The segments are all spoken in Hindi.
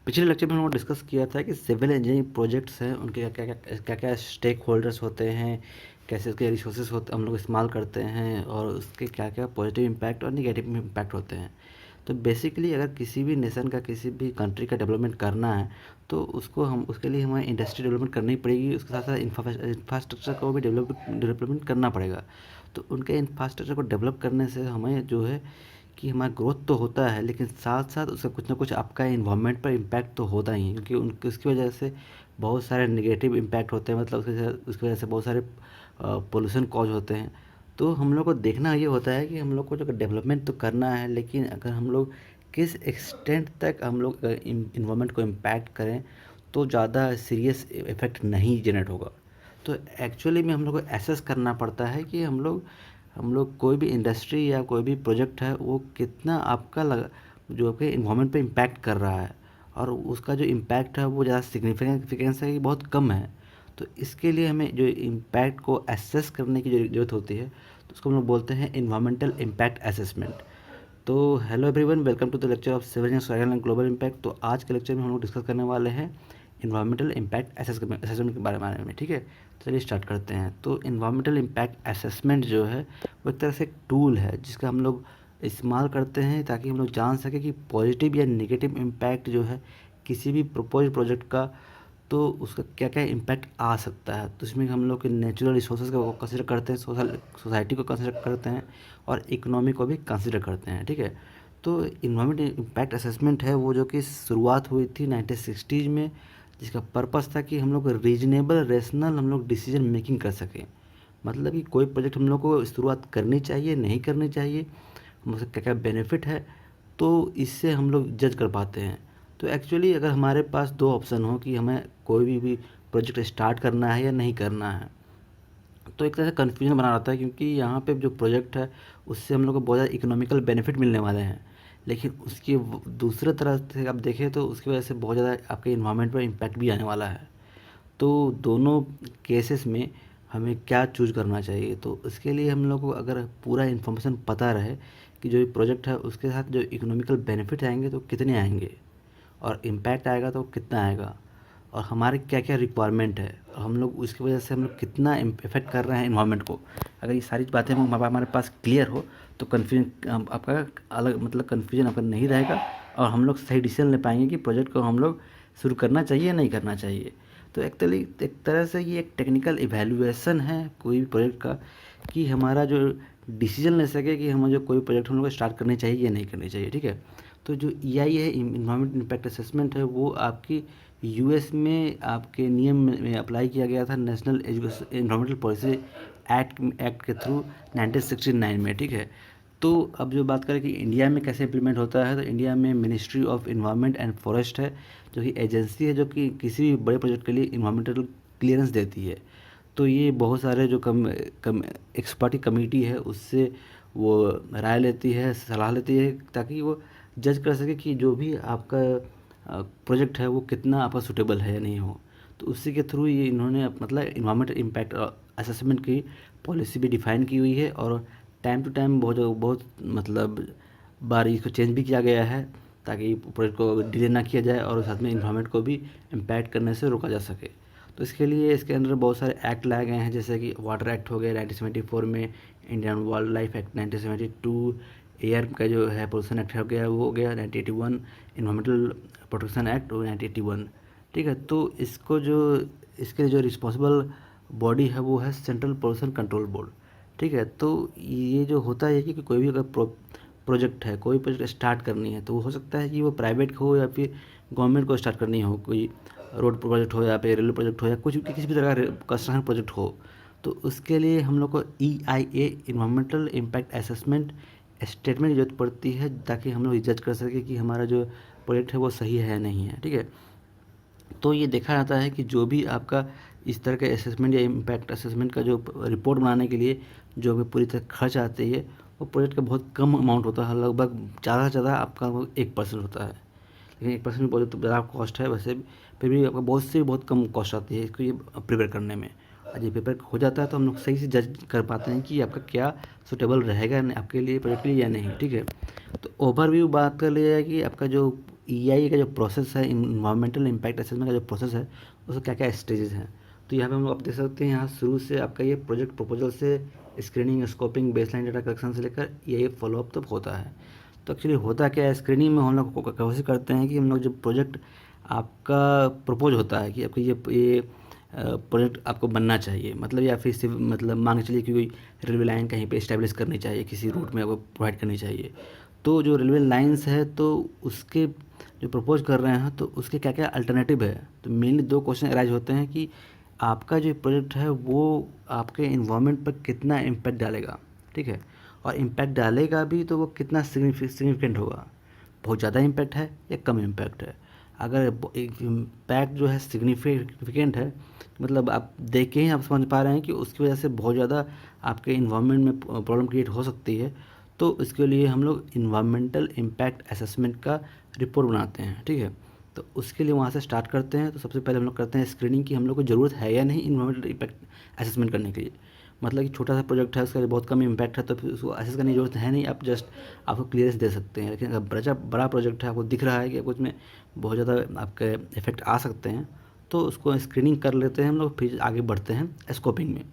पिछले लेक्चर में हम लोग डिस्कस किया था कि सिविल इंजीनियरिंग प्रोजेक्ट्स हैं उनके क्या क्या स्टेक होल्डर्स होते हैं, कैसे उसके रिसोर्सेज होते हम लोग इस्तेमाल करते हैं और उसके क्या क्या पॉजिटिव इम्पैक्ट और निगेटिव इम्पैक्ट होते हैं। तो बेसिकली अगर किसी भी नेशन का किसी भी कंट्री का डेवलपमेंट करना है तो उसके लिए हमें इंडस्ट्री डेवलपमेंट करनी पड़ेगी, उसके साथ साथ इंफ्रास्ट्रक्चर को भी डेवलपमेंट करना पड़ेगा। तो उनके इंफ्रास्ट्रक्चर को डेवलप करने से हमें जो है कि हमारा ग्रोथ तो होता है, लेकिन साथ साथ उसका कुछ ना कुछ आपका इन्वायरमेंट पर इम्पैक्ट तो होता ही है, क्योंकि उनकी उसकी वजह से बहुत सारे नेगेटिव इम्पैक्ट होते हैं। मतलब उसकी वजह से बहुत सारे पोल्यूशन कॉज होते हैं। तो हम लोग को देखना ये होता है कि हम लोग को जो डेवलपमेंट तो करना है, लेकिन अगर हम लोग किस एक्सटेंट तक हम लोग इन्वायरमेंट को इम्पैक्ट करें तो ज़्यादा सीरियस इफ़ेक्ट नहीं जनरेट होगा। तो एक्चुअली में हम लोग को एसेस करना पड़ता है कि हम लोग कोई भी इंडस्ट्री या कोई भी प्रोजेक्ट है वो कितना आपका जो आपके इन्वायरमेंट पे इम्पैक्ट कर रहा है, और उसका जो इम्पैक्ट है वो ज़्यादा सिग्निफिकेंस है कि बहुत कम है। तो इसके लिए हमें जो इम्पैक्ट को एसेस करने की जो ज़रूरत होती है तो उसको हम लोग बोलते हैं इन्वायरमेंटल इम्पैक्ट असेसमेंट। तो hello everyone, welcome to the lecture of civil and soil and global impact. तो आज के लेक्चर में हम लोग डिस्कस करने वाले हैं इन्वायरमेंटल इम्पैक्ट असेसमेंट के बारे में। ठीक है, तो चलिए स्टार्ट करते हैं। तो इन्वायरमेंटल इम्पैक्ट असेसमेंट जो है वो एक तरह से एक टूल है जिसका हम लोग इस्तेमाल करते हैं ताकि हम लोग जान सकें कि पॉजिटिव या नेगेटिव इम्पैक्ट जो है किसी भी प्रपोज प्रोजेक्ट का, तो उसका क्या क्या इम्पैक्ट आ सकता है। तो इसमें हम लोग के नेचुरल रिसोर्सेज को कंसिडर करते हैं, सोसाइटी को कंसिडर करते हैं और इकोनॉमी को भी कंसिडर करते हैं। ठीक है, तो इन्वायरमेंट इम्पैक्ट असेसमेंट है वो जो कि शुरुआत हुई थी 1960s में, जिसका पर्पस था कि हम लोग रीजनेबल रेशनल हम लोग डिसीजन मेकिंग कर सकें। मतलब कि कोई प्रोजेक्ट हम लोग को शुरुआत करनी चाहिए नहीं करनी चाहिए, उसका क्या क्या बेनिफिट है, तो इससे हम लोग जज कर पाते हैं। तो एक्चुअली अगर हमारे पास दो ऑप्शन हो कि हमें कोई भी प्रोजेक्ट स्टार्ट करना है या नहीं करना है, तो एक तरह से कन्फ्यूजन बना रहता है, क्योंकि यहाँ पे जो प्रोजेक्ट है उससे हम लोग को बहुत ज़्यादा इकोनॉमिकल बेनिफिट मिलने वाले हैं, लेकिन उसकी दूसरे तरह से आप देखें तो उसकी वजह से बहुत ज़्यादा आपके इन्वायरमेंट पर इम्पैक्ट भी आने वाला है। तो दोनों केसेस में हमें क्या चूज़ करना चाहिए, तो इसके लिए हम लोग को अगर पूरा इन्फॉर्मेशन पता रहे कि जो ये प्रोजेक्ट है उसके साथ जो इकोनॉमिकल बेनिफिट आएंगे तो कितने आएंगे, और इम्पैक्ट आएगा तो कितना आएगा, और हमारे क्या क्या रिक्वायरमेंट है, और हम लोग उसकी वजह से हम लोग कितना इफ़ेक्ट कर रहे हैं इन्वायरमेंट को। अगर ये सारी बातें हमारे पास क्लियर हो तो कन्फ्यूजन आपका अलग, मतलब कन्फ्यूजन आपका नहीं रहेगा, और हम लोग सही डिसीजन ले पाएंगे कि प्रोजेक्ट को हम लोग शुरू करना चाहिए या नहीं करना चाहिए। तो एक्चुअली एक तरह से ये एक टेक्निकल इवैल्यूएशन है कोई भी प्रोजेक्ट का, कि हमारा जो डिसीजन ले सके कि हमें जो कोई प्रोजेक्ट हम लोग को स्टार्ट करनी चाहिए या नहीं करनी चाहिए। ठीक है, तो जो ईआई है, इन्वायरमेंट इम्पैक्ट असेसमेंट है, वो आपकी यूएस में आपके नियम में अप्लाई किया गया था national education environmental policy act के थ्रू 1969 में। ठीक है, तो अब जो बात करें कि इंडिया में कैसे इम्प्लीमेंट होता है, तो इंडिया में ministry of environment and forest है, जो कि एजेंसी है जो कि किसी भी बड़े प्रोजेक्ट के लिए इन्वायरमेंटल क्लियरेंस देती है। तो ये बहुत सारे जो कम एक्सपर्ट की कमेटी है उससे वो राय लेती है, सलाह लेती है, ताकि वो जज कर सके कि जो भी आपका प्रोजेक्ट है वो कितना आपका सूटेबल है या नहीं हो। तो उसी के थ्रू ये इन्होंने मतलब इन्वायरमेंट इम्पैक्ट असेसमेंट की पॉलिसी भी डिफ़ाइन की हुई है, और टाइम टू टाइम बहुत बहुत मतलब बार इसको चेंज भी किया गया है, ताकि प्रोजेक्ट को डिले ना किया जाए और साथ में इन्वायरमेंट को भी इम्पैक्ट करने से रोका जा सके। तो इसके लिए इसके अंदर बहुत सारे एक्ट लाए गए हैं, जैसे कि वाटर एक्ट हो गया 1974 में, Indian wild life act 1972, air का जो है पोल्यूशन एक्ट हो गया वो हो गया 1981, इन्वायरमेंटल प्रोटेक्शन एक्ट हो 1981। ठीक है, तो इसके लिए जो रिस्पॉन्सिबल बॉडी है वो है सेंट्रल पोल्यूशन कंट्रोल बोर्ड। ठीक है, तो ये जो होता है कि कोई भी अगर प्रोजेक्ट है, कोई प्रोजेक्ट स्टार्ट करनी है, तो हो सकता है कि वो प्राइवेट हो या फिर गवर्नमेंट को स्टार्ट करनी हो, कोई रोड प्रोजेक्ट हो या फिर रेलवे प्रोजेक्ट हो या कुछ भी किसी भी तरह का कंस्ट्रक्शन प्रोजेक्ट हो। तो उसके लिए हम लोग को EIA environmental impact assessment statement की जरूरत पड़ती है, ताकि हम लोग जज कर सकें कि हमारा जो प्रोजेक्ट है वो सही है या नहीं है। ठीक है, तो ये देखा जाता है कि जो भी आपका इस तरह के असेसमेंट या इम्पैक्ट असेसमेंट का जो रिपोर्ट बनाने के लिए जो भी पूरी तरह खर्च आती है, वो प्रोजेक्ट का बहुत कम अमाउंट होता है, लगभग ज़्यादा से ज़्यादा आपका वो 1% होता है। लेकिन 1% भी बहुत ज़्यादा कॉस्ट है वैसे भी, फिर भी आपका बहुत कम कॉस्ट आती है इसको ये प्रिपेयर करने में। और ये प्रिपेयर हो जाता है तो हम लोग सही से जज कर पाते हैं कि आपका क्या सूटेबल रहेगा आपके लिए प्रोजेक्ट के लिए या नहीं। ठीक है, तो ओवरव्यू बात कर लिया जाए कि आपका जो EIA का जो प्रोसेस है, इन्वायरमेंटल इम्पैक्ट असेसमेंट का जो प्रोसेस है, उसका क्या क्या स्टेजेस हैं। तो यहाँ पे हम लोग आप देख सकते हैं, यहाँ शुरू से आपका ये प्रोजेक्ट प्रपोजल से screening, scoping, baseline data collection से लेकर EIA फॉलोअप तक होता है। तो एक्चुअली होता क्या है, स्क्रीनिंग में हम लोग कोशिश करते हैं कि हम लोग जब प्रोजेक्ट आपका प्रपोज होता है कि आपको ये प्रोजेक्ट आपको बनना चाहिए, मतलब या फिर सिर्फ मतलब मान के चलिए कि कोई रेलवे लाइन कहीं पे इस्टेब्लिश करनी चाहिए, किसी रूट में आपको प्रोवाइड करनी चाहिए। तो जो रेलवे लाइंस है तो उसके जो प्रपोज कर रहे हैं तो उसके क्या क्या अल्टरनेटिव है। तो मेनली दो क्वेश्चन अराइज होते हैं कि आपका जो प्रोजेक्ट है वो आपके इन्वायरमेंट पर कितना इम्पैक्ट डालेगा, ठीक है, और इम्पैक्ट डालेगा भी तो वो कितना सिग्निफिकेंट होगा, बहुत ज़्यादा इम्पैक्ट है या कम इम्पैक्ट है। अगर इम्पैक्ट जो है सिग्निफिकेंट है, मतलब आप देख के ही आप समझ पा रहे हैं कि उसकी वजह से बहुत ज़्यादा आपके इन्वायरमेंट में प्रॉब्लम क्रिएट हो सकती है, तो इसके लिए हम लोग इन्वायरमेंटल इम्पैक्ट असेसमेंट का रिपोर्ट बनाते हैं, ठीक है। तो उसके लिए वहाँ से स्टार्ट करते हैं। तो सबसे पहले हम लोग करते हैं स्क्रीनिंग की हम लोग को ज़रूरत है या नहीं इन्वायरमेंटल इम्पैक्ट असेसमेंट करने के लिए। मतलब कि छोटा सा प्रोजेक्ट है, उसका बहुत कम इम्पैक्ट है, तो फिर उसको असेस करने की ज़रूरत है नहीं, आप जस्ट आपको क्लियरेंस दे सकते हैं। लेकिन अगर बड़ा प्रोजेक्ट है, आपको दिख रहा है कि कुछ में बहुत ज़्यादा आपके इफ़ेक्ट आ सकते हैं, तो उसको स्क्रीनिंग कर लेते हैं हम लोग, फिर आगे बढ़ते हैं स्कोपिंग में।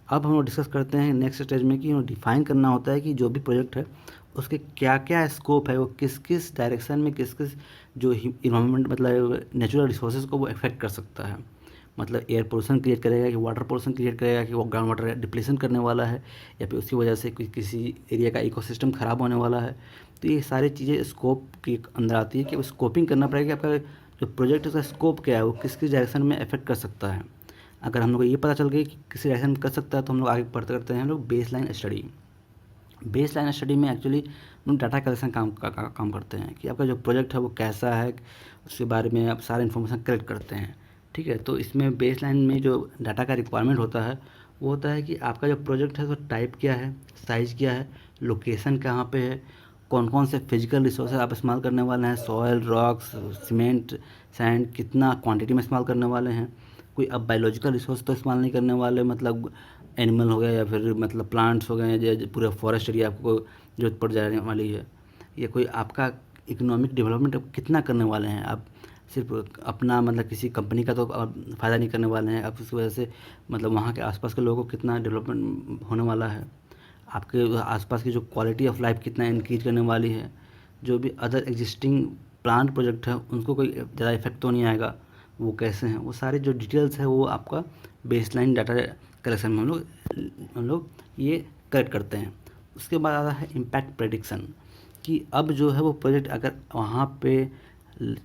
अब हम लोग डिस्कस करते हैं नेक्स्ट स्टेज में कि डिफ़ाइन करना होता है कि जो भी प्रोजेक्ट है उसके क्या क्या स्कोप है, वो किस किस डायरेक्शन में किस किस जो इन्वायरमेंट मतलब नेचुरल रिसोर्सेज को वो इफेक्ट कर सकता है। मतलब एयर पोल्यूशन क्रिएट करेगा कि वाटर पोल्यूशन क्रिएट करेगा कि वो ग्राउंड वाटर डिप्लेशन करने वाला है, या फिर उसकी वजह से किसी एरिया का इकोसिस्टम ख़राब होने वाला है। तो ये सारी चीज़ें स्कोप के अंदर आती है कि स्कोपिंग करना पड़ेगा कि आपका जो प्रोजेक्ट है उसका स्कोप क्या है, वो किस किस डायरेक्शन में इफेक्ट कर सकता है। अगर हम लोग को ये पता चल गई कि किस डायरेक्शन में कर सकता है, तो हम लोग आगे बढ़ते करते हैं हम लोग base line study. Base line study में एक्चुअली हम डाटा कलेक्शन काम करते हैं कि आपका जो प्रोजेक्ट है वो कैसा है, उसके बारे में आप सारा इन्फॉर्मेशन कलेक्ट करते हैं, ठीक है। तो इसमें बेस लाइन में जो डाटा का रिक्वायरमेंट होता है वो होता है कि आपका जो प्रोजेक्ट है तो टाइप क्या है, साइज़ क्या है, लोकेशन कहाँ पे है, कौन कौन से फिजिकल रिसोर्सेज आप इस्तेमाल करने वाले हैं, सॉयल, रॉक्स, सीमेंट, सैंड, कितना क्वांटिटी में इस्तेमाल करने वाले हैं। कोई अब बायोलॉजिकल रिसोर्स तो इस्तेमाल नहीं करने वाले, मतलब एनिमल हो गया या फिर मतलब प्लांट्स हो गए, या पूरा फॉरेस्ट एरिया आपको ज़रूरत पड़ जाने वाली है, या कोई आपका इकोनॉमिक डेवलपमेंट आप कितना करने वाले हैं। आप सिर्फ अपना मतलब किसी कंपनी का तो फ़ायदा नहीं करने वाले हैं, आप उसकी वजह से मतलब वहाँ के आसपास के लोगों को कितना डेवलपमेंट होने वाला है, आपके आसपास की जो क्वालिटी ऑफ लाइफ कितना इंक्रीज करने वाली है, जो भी अदर एग्जिस्टिंग प्लांट प्रोजेक्ट है उनको कोई ज़्यादा इफेक्ट तो नहीं आएगा, वो कैसे हैं, वो सारे जो डिटेल्स है वो आपका बेसलाइन डाटा कलेक्शन में हम लोग ये कलेक्ट करते हैं। उसके बाद आता है इम्पैक्ट प्रेडिक्शन, कि अब जो है वो प्रोजेक्ट अगर वहाँ पे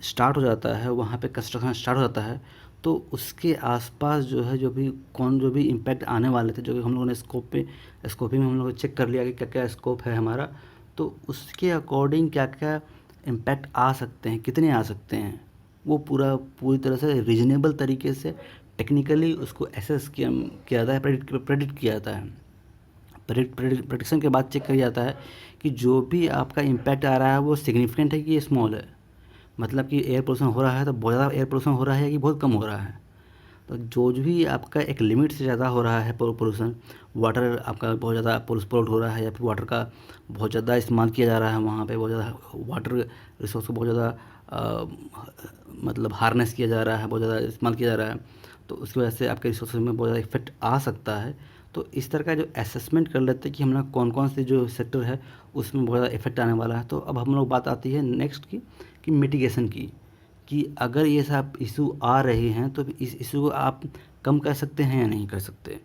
स्टार्ट हो जाता है, वहाँ पे कंस्ट्रक्शन स्टार्ट हो जाता है, तो उसके आसपास जो है जो भी इम्पैक्ट आने वाले थे, जो कि हम लोगों ने स्कोपिंग में हम लोगों ने चेक कर लिया कि क्या क्या स्कोप है हमारा, तो उसके अकॉर्डिंग क्या क्या इम्पैक्ट आ सकते हैं, कितने आ सकते हैं, वो पूरी तरह से रीजनेबल तरीके से टेक्निकली उसको एसेस किया जाता है, प्रेडिक्ट किया जाता है। प्रेडिक्शन के बाद चेक किया जाता है कि जो भी आपका इम्पैक्ट आ रहा है वो सिग्निफिकेंट है कि ये स्मॉल है। मतलब कि एयर पोल्यूशन हो रहा है तो बहुत ज़्यादा एयर पोल्यूशन हो रहा है कि बहुत कम हो रहा है। तो जो भी आपका एक लिमिट से ज़्यादा हो रहा है पोल्यूशन, वाटर आपका बहुत ज़्यादा पोल्यूट हो रहा है, या फिर वाटर का बहुत ज़्यादा इस्तेमाल किया जा रहा है, वहाँ पे बहुत ज़्यादा वाटर रिसोर्स को बहुत ज़्यादा मतलब हार्नेस किया जा रहा है, बहुत ज़्यादा इस्तेमाल किया जा रहा है, तो उसकी वजह से आपके रिसोर्स में बहुत ज़्यादा इफेक्ट आ सकता है। तो इस तरह का जो असेसमेंट कर लेते हैं कि हम लोग कौन कौन से जो सेक्टर है उसमें बहुत ज़्यादा इफेक्ट आने वाला है। तो अब हम लोग बात आती है नेक्स्ट की कि मिटिगेशन की, कि अगर ये सब इशू आ रहे हैं तो इस इशू को आप कम कर सकते हैं या नहीं कर सकते।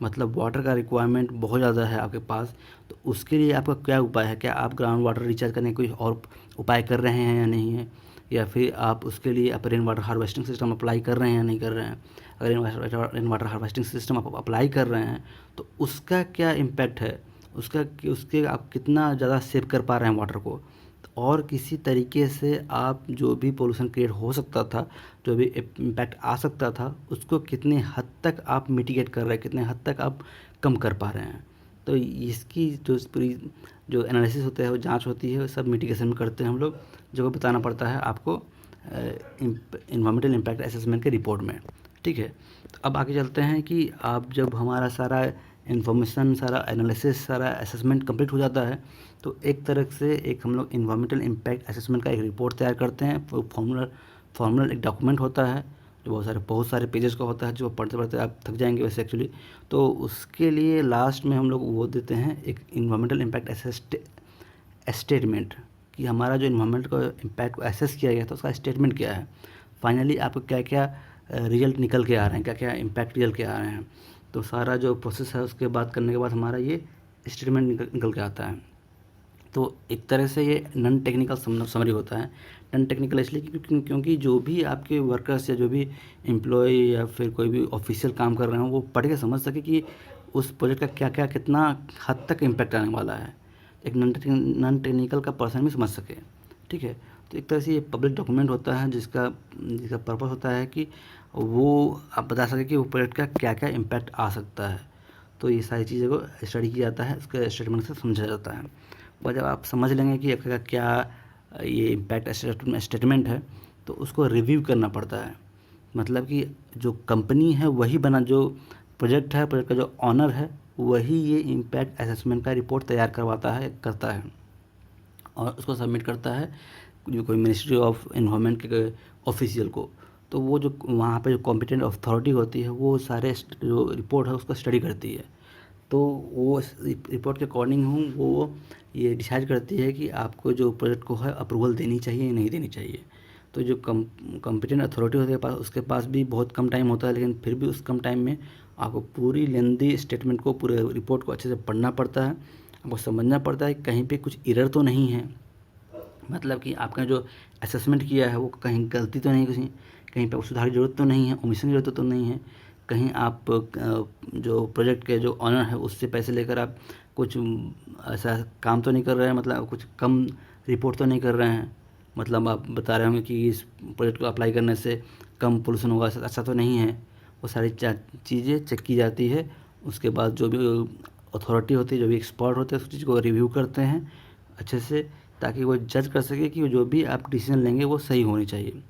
मतलब वाटर का रिक्वायरमेंट बहुत ज़्यादा है आपके पास, तो उसके लिए आपका क्या उपाय है, क्या आप ग्राउंड वाटर रिचार्ज करने के कोई और उपाय कर रहे हैं या नहीं है, या फिर आप उसके लिए आप rain water harvesting system apply कर रहे हैं या नहीं कर रहे हैं। अगर रेन वाटर हार्वेस्टिंग सिस्टम आप अप्लाई कर रहे हैं तो उसका क्या इम्पैक्ट है, उसके आप कितना ज़्यादा सेव कर पा रहे हैं वाटर को, और किसी तरीके से आप जो भी पोल्यूशन क्रिएट हो सकता था, जो भी इम्पैक्ट आ सकता था, उसको कितने हद तक आप मिटिगेट कर रहे हैं, कितने हद तक आप कम कर पा रहे हैं। तो इसकी जो पूरी जो एनालिसिस होता है, वो जांच होती है, वो सब मिटिगेशन में करते हैं हम लोग, जो बताना पड़ता है आपको इन्वायरमेंटल इम्पैक्ट असेसमेंट के रिपोर्ट में, ठीक है। तो अब आगे चलते हैं कि आप जब हमारा सारा इन्फॉर्मेशन सारा एनालिसिस सारा असेसमेंट कंप्लीट हो जाता है, तो एक तरह से एक हम लोग इन्वायरमेंटल इम्पैक्ट असेसमेंट का एक रिपोर्ट तैयार करते हैं। वो फॉर्मूलर एक डॉक्यूमेंट होता है जो बहुत सारे पेजेस का होता है, जो पढ़ते पढ़ते आप थक जाएंगे वैसे एक्चुअली। तो उसके लिए लास्ट में हम लोग वो देते हैं एक इन्वायरमेंटल इम्पैक्ट स्टेटमेंट, कि हमारा जो इन्वायरमेंट का इम्पैक्ट को एसेस किया गया था उसका स्टेटमेंट क्या है, फाइनली आपको क्या क्या रिजल्ट निकल के आ रहे हैं, क्या क्या इम्पैक्ट रिजल्ट के आ रहे हैं। तो सारा जो प्रोसेस है उसके बाद करने के बाद हमारा ये स्टेटमेंट निकल के आता है। तो एक तरह से ये नॉन टेक्निकल समरी होता है। नॉन टेक्निकल इसलिए क्योंकि जो भी आपके वर्कर्स या जो भी एम्प्लॉय या फिर कोई भी ऑफिशियल काम कर रहे हो वो पढ़ के समझ सके कि उस प्रोजेक्ट का क्या क्या कितना हद तक इम्पैक्ट आने वाला है, एक नॉन टेक्निकल का पर्सन भी समझ सके। ठीक है, तो एक तरह से ये पब्लिक डॉक्यूमेंट होता है जिसका जिसका पर्पस होता है कि वो आप बता सके कि वो प्रोजेक्ट का क्या क्या इम्पैक्ट आ सकता है। तो ये सारी चीज़ों को स्टडी किया जाता है, उसके स्टेटमेंट से समझा जाता है। और जब आप समझ लेंगे कि आपका क्या ये इम्पैक्ट स्टेटमेंट है, तो उसको रिव्यू करना पड़ता है। मतलब कि जो कंपनी है वही बना, जो प्रोजेक्ट है, प्रोजेक्ट का जो ऑनर है वही ये इम्पैक्ट असेसमेंट का रिपोर्ट तैयार करता है और उसको सबमिट करता है जो कोई मिनिस्ट्री ऑफ एनवायरनमेंट के ऑफिशियल को। तो वो जो वहाँ पे जो कॉम्पिटेंट अथॉरिटी होती है वो सारे जो रिपोर्ट है उसको स्टडी करती है। तो वो रिपोर्ट के अकॉर्डिंग हूँ वो ये डिसाइड करती है कि आपको जो प्रोजेक्ट को है अप्रूवल देनी चाहिए या नहीं देनी चाहिए। तो जो कॉम्पिटेंट अथॉरिटी होती है उसके पास भी बहुत कम टाइम होता है, लेकिन फिर भी उस कम टाइम में आपको पूरी लेंदी स्टेटमेंट को, पूरे रिपोर्ट को अच्छे से पढ़ना पड़ता है। आपको समझना पड़ता है कि कहीं पे कुछ एरर तो नहीं है, मतलब कि आपका जो असेसमेंट किया है वो कहीं गलती तो नहीं, कहीं पे सुधार की ज़रूरत तो नहीं है, ओमिशन की ज़रूरत तो नहीं है, कहीं आप जो प्रोजेक्ट के जो ऑनर है उससे पैसे लेकर आप कुछ ऐसा काम तो नहीं कर रहे हैं, मतलब कुछ कम रिपोर्ट तो नहीं कर रहे हैं, मतलब आप बता रहे होंगे कि इस प्रोजेक्ट को अप्लाई करने से कम पोल्यूशन होगा, ऐसा तो नहीं है। वो सारी चीज़ें चेक की जाती है। उसके बाद जो भी अथॉरिटी होती है, जो भी एक्सपर्ट होते हैं उस चीज़ को रिव्यू करते हैं अच्छे से, ताकि वो जज कर सके कि जो भी आप डिसीजन लेंगे वो सही होनी चाहिए।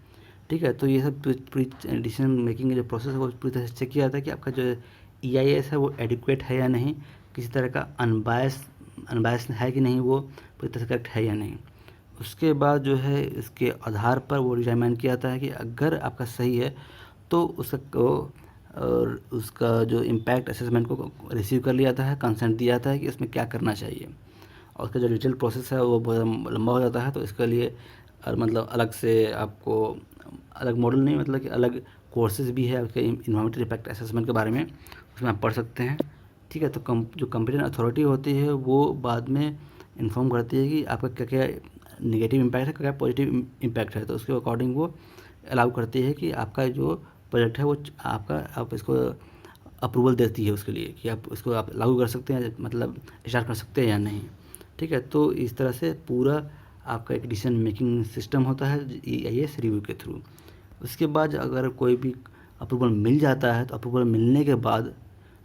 ठीक है, तो ये सब पूरी डिसीजन मेकिंग का जो प्रोसेस है वो पूरी तरह से चेक किया जाता है कि आपका जो EIS है वो एडिक्वेट है या नहीं, किसी तरह का अनबायस है कि नहीं, वो पूरी तरह से करेक्ट है या नहीं। उसके बाद जो है इसके आधार पर वो डिटरमाइन किया जाता है कि अगर आपका सही है तो और उसका जो इम्पैक्ट असेसमेंट को रिसीव कर लिया जाता है, कंसेंट दिया जाता है कि इसमें क्या करना चाहिए। और उसका जो डिटेल प्रोसेस है वो बहुत लंबा हो जाता है। तो इसके लिए मतलब अलग से आपको अलग मॉडल नहीं, मतलब कि अलग कोर्सेज भी है आपके इन्वायरमेंटल इम्पैक्ट असेसमेंट के बारे में, उसमें आप पढ़ सकते हैं। ठीक है, तो जो कॉम्पिटेंट अथॉरिटी होती है वो बाद में इन्फॉर्म करती है कि आपका क्या क्या नेगेटिव इम्पैक्ट है, क्या क्या पॉजिटिव इम्पैक्ट है। तो उसके अकॉर्डिंग वो अलाउ करती है कि आपका जो प्रोजेक्ट है वो आप इसको अप्रूवल देती है उसके लिए कि आप इसको आप लागू कर सकते हैं, मतलब स्टार्ट कर सकते हैं या नहीं। ठीक है, तो इस तरह से पूरा आपका एक डिसीजन मेकिंग सिस्टम होता है EIS रिव्यू के थ्रू। उसके बाद अगर कोई भी अप्रूवल मिल जाता है तो अप्रूवल मिलने के बाद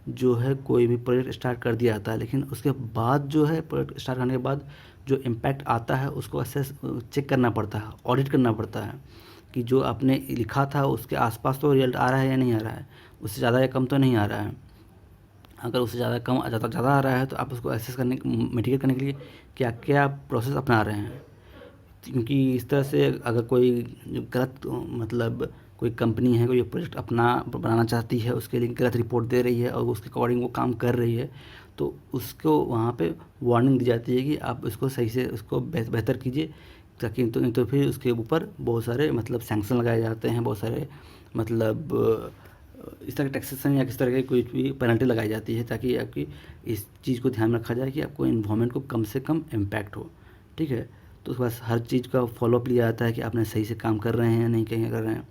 जो है कोई भी प्रोजेक्ट स्टार्ट कर दिया जाता है, लेकिन उसके बाद जो है प्रोजेक्ट स्टार्ट करने के बाद जो इम्पैक्ट आता है उसको चेक करना पड़ता है, ऑडिट करना पड़ता है कि जो आपने लिखा था उसके आसपास तो रिजल्ट आ रहा है या नहीं आ रहा है, उससे ज़्यादा या कम तो नहीं आ रहा है। अगर उससे ज़्यादा आ रहा है तो आप उसको एसेस करने, मिटिगेट करने के लिए क्या क्या प्रोसेस अपना रहे हैं। क्योंकि इस तरह से अगर कोई गलत, मतलब कोई कंपनी है, कोई प्रोजेक्ट अपना बनाना चाहती है, उसके लिए गलत रिपोर्ट दे रही है और उसके अकॉर्डिंग वो काम कर रही है, तो उसको वहाँ पे वार्निंग दी जाती है कि आप इसको सही से उसको बेहतर कीजिए, ताकि तो फिर उसके ऊपर बहुत सारे मतलब सैंक्शन लगाए जाते हैं, बहुत सारे मतलब इस तरह के टैक्सेशन या किस तरह की कोई भी पेनल्टी लगाई जाती है, ताकि आपकी इस चीज़ को ध्यान में रखा जाए कि आपको इन्वायरमेंट को कम से कम इम्पैक्ट हो। ठीक है, तो उसके बाद हर चीज़ का फॉलोअप लिया जाता है कि आपने सही से काम कर रहे हैं या नहीं कहीं कर रहे हैं।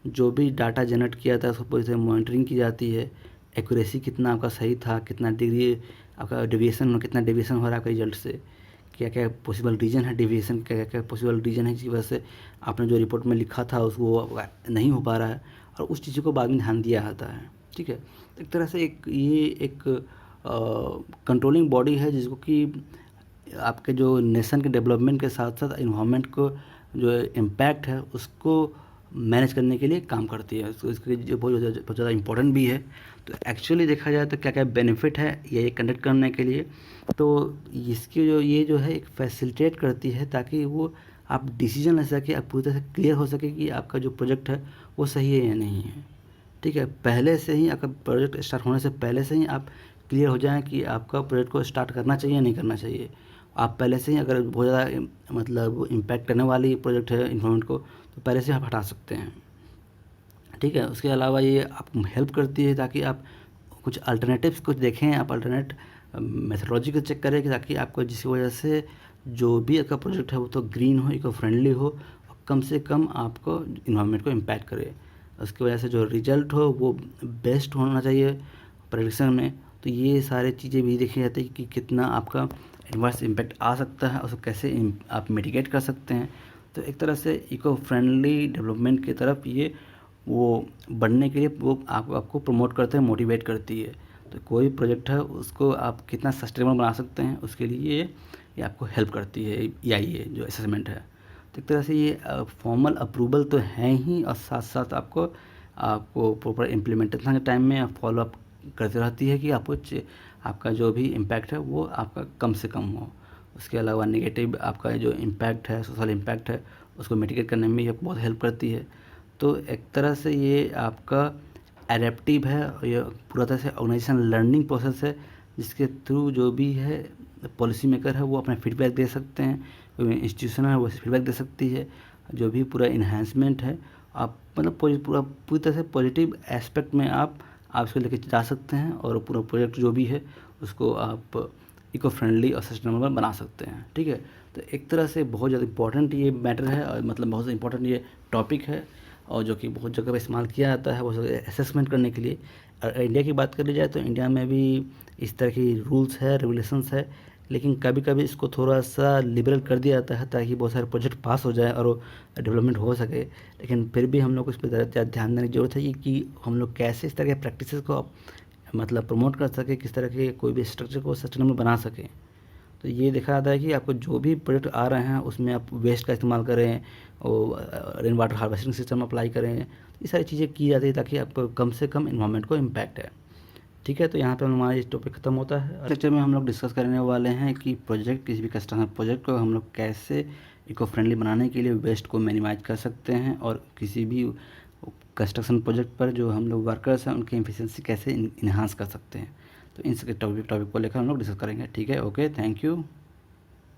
जो भी डाटा जनरेट किया जाता है उसको पूरी तरह मॉनिटरिंग की जाती है, एक्यूरेसी कितना आपका सही था, कितना डिग्री आपका डेविएशन, कितना डेविएशन हो रहा है आपका रिजल्ट से, क्या क्या पॉसिबल रीज़न है डेविएशन, क्या क्या पॉसिबल रीज़न है जिसकी वजह से आपने जो रिपोर्ट में लिखा था उसको नहीं हो पा रहा है, और उस चीज़ों को बाद में ध्यान दिया जाता है। ठीक है, एक तरह से ये एक कंट्रोलिंग बॉडी है जिसको कि आपके जो नेशन के डेवलपमेंट के साथ साथ इन्वायरमेंट को जो इम्पैक्ट है उसको मैनेज करने के लिए काम करती है। उसको इसके जो बहुत ज़्यादा इम्पोर्टेंट भी है। तो एक्चुअली देखा जाए तो क्या क्या बेनिफिट है ये कंडक्ट करने के लिए, तो इसकी जो ये जो है एक फैसिलिटेट करती है ताकि वो आप डिसीजन ले सके, आप पूरी तरह से क्लियर हो सके कि आपका जो प्रोजेक्ट है वो सही है या नहीं है। ठीक है, पहले से ही आपका प्रोजेक्ट स्टार्ट होने से पहले से ही आप क्लियर हो जाएं कि आपका प्रोजेक्ट को स्टार्ट करना चाहिए या नहीं करना चाहिए। आप पहले से ही अगर बहुत ज़्यादा मतलब इम्पैक्ट करने वाली प्रोजेक्ट है इन्वायरमेंट को, तो पहले से आप हटा सकते हैं। ठीक है, उसके अलावा ये आपको हेल्प करती है ताकि आप कुछ अल्टरनेटिव्स कुछ देखें, आप अल्टरनेट मेथोडोलॉजी को चेक करें कि ताकि आपको जिसकी वजह से जो भी आपका प्रोजेक्ट है वो तो ग्रीन हो, इको फ्रेंडली हो और कम से कम आपको इन्वायरमेंट को इम्पैक्ट करे। उसकी वजह से जो रिजल्ट हो वो बेस्ट होना चाहिए प्रेडिक्शन में। तो ये सारी चीज़ें भी देखी जाती है कि कितना आपका एडवर्स इम्पैक्ट आ सकता है, उसको कैसे आप मिटिगेट कर सकते हैं। तो एक तरह से इको फ्रेंडली डेवलपमेंट की तरफ ये वो बढ़ने के लिए वो आपको प्रमोट करते हैं, मोटिवेट करती है। तो कोई प्रोजेक्ट है उसको आप कितना सस्टेनेबल बना सकते हैं उसके लिए ये आपको हेल्प करती है, ये जो असेसमेंट है। तो एक तरह से ये फॉर्मल अप्रूवल तो है ही, और साथ साथ आपको आपको प्रॉपर इम्प्लीमेंटेशन के टाइम में फॉलो अप करती रहती है कि आपका जो भी इम्पैक्ट है वो आपका कम से कम हो। उसके अलावा नेगेटिव आपका जो इम्पैक्ट है, सोशल इम्पैक्ट है, उसको मिटिगेट करने में ये बहुत हेल्प करती है। तो एक तरह से ये आपका एडेप्टिव है और ये पूरा तरह से ऑर्गेनाइजेशन लर्निंग प्रोसेस है, जिसके थ्रू जो भी है पॉलिसी मेकर है वो अपना फीडबैक दे सकते हैं, कोई इंस्टीट्यूशन है वो फीडबैक दे सकती है। जो भी पूरा इन्हांसमेंट है आप मतलब पूरी तरह से पॉजिटिव एस्पेक्ट में आप उसको लेके जा सकते हैं और पूरा प्रोजेक्ट जो भी है उसको आप इको फ्रेंडली और सस्टेनेबल बना सकते हैं। ठीक है, तो एक तरह से बहुत ज़्यादा इंपॉर्टेंट ये मैटर है और मतलब बहुत इंपॉर्टेंट ये टॉपिक है, और जो कि बहुत जगह पे इस्तेमाल किया जाता है वो असेसमेंट करने के लिए। और इंडिया की बात कर ली जाए तो इंडिया में भी इस तरह की रूल्स है, रेगुलेशंस है, लेकिन कभी कभी इसको थोड़ा सा लिबरल कर दिया जाता है ताकि बहुत सारे प्रोजेक्ट पास हो जाए और डेवलपमेंट हो सके। लेकिन फिर भी हम लोग को इस पर ज़्यादा ध्यान देने की ज़रूरत है कि हम लोग कैसे इस तरह के प्रैक्टिसेस को मतलब प्रमोट कर सके, किस तरह के कोई भी स्ट्रक्चर को सस्टेनेबल बना सकें। तो ये देखा जाता है कि आपको जो भी प्रोजेक्ट आ रहे हैं उसमें आप वेस्ट का इस्तेमाल करें और rain water harvesting system apply करें। ये सारी चीज़ें की जाती है ताकि आपको कम से कम इन्वायरमेंट को इम्पैक्ट है। ठीक है, तो यहाँ पे हमारा ये टॉपिक ख़त्म होता है। लेक्चर में हम लोग डिस्कस करने वाले हैं कि प्रोजेक्ट किसी भी कस्टमर प्रोजेक्ट को हम लोग कैसे इको फ्रेंडली बनाने के लिए वेस्ट को मिनिमाइज कर सकते हैं, और किसी भी कंस्ट्रक्शन प्रोजेक्ट पर जो हम लोग वर्कर्स हैं उनकी एफिशिएंसी कैसे इन्हांस कर सकते हैं। तो इन टॉपिक को लेकर हम लोग डिस्कस करेंगे। ठीक है, ओके, थैंक यू।